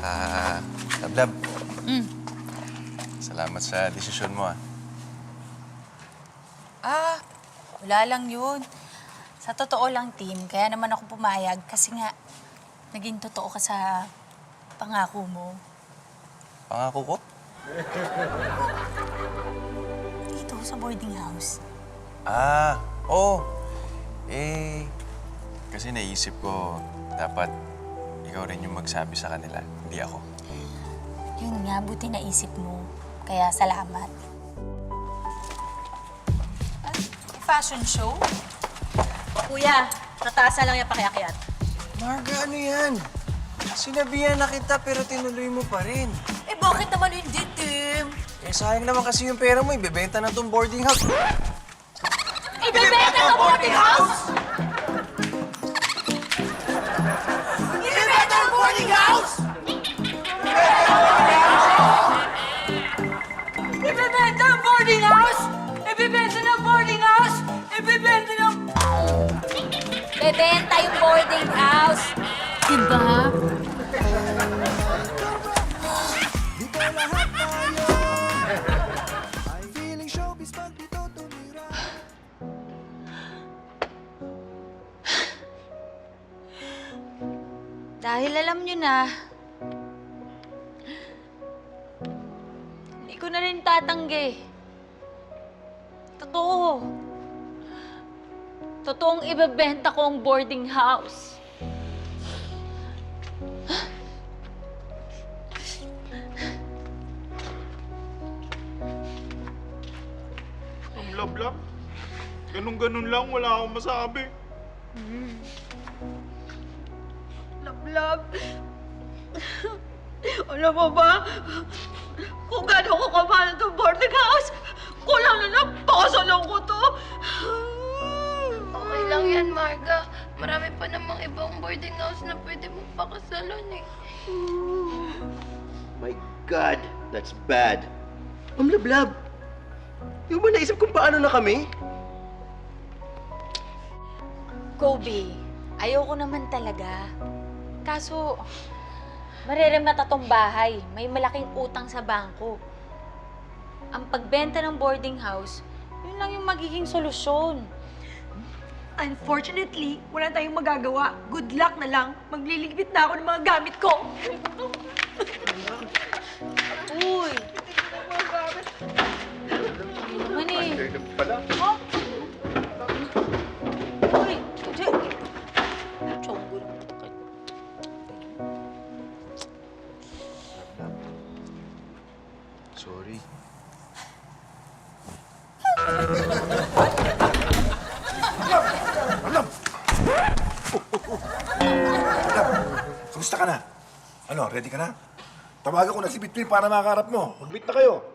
Ah, Lablab, Mm. salamat sa desisyon mo, ah. Wala lang yun. Sa totoo lang, Tim, kaya naman ako pumayag kasi nga, naging totoo ka sa pangako mo. Pangako ko? Dito, sa boarding house. Oo. Kasi naisip ko, dapat ikaw rin yung magsabi sa kanila, hindi ako. Yun nga, buti naisip mo. Kaya salamat. Fashion show? Kuya, nataasan lang yung pakiakyat. Marga, ano yan? Sinabihan na kita pero tinuloy mo pa rin. Eh bakit naman hindi, Tim? Sayang naman kasi yung pera mo, ibebenta na tong boarding house. Ibebenta ang boarding house? Ibebenta ang boarding house? Ibebenta ang boarding house? Ibebenta ng boarding house? Ibebenta ng... Bebenta yung boarding house. Diba? Dito lahat tayo ay feeling showbiz pag dito tumira. Dahil alam nyo na, hindi ko na rin tatanggi. Totoo. Totoong ibebenta ko ang boarding house. Ang lablab. Ganun-ganun lang, wala akong masabi. Lablab. Alam mo ba, kung gano'n ko kamahal itong boarding house, kulang na napakasalan ko to. Okay lang yan, Marga. Marami pa namang ibang boarding house na pwede mong pakasalan eh. My God, that's bad. Ma'am Lablab, yung ba naisip kung paano na kami? Kobe, ayoko naman talaga. Kaso, mareremata tong bahay. May malaking utang sa bangko. Ang pagbenta ng boarding house, yun lang yung magiging solusyon. Unfortunately, wala tayong magagawa. Good luck na lang. Magliligpit na ako ng mga gamit ko. Uy! Naman eh. Pala. Uy! Chonggo naman ito kayo. Sorry. Kumusta ka na? Ano, ready ka na? Tawagan ko na si Bitbit para makakarap mo. Mag-meet na kayo.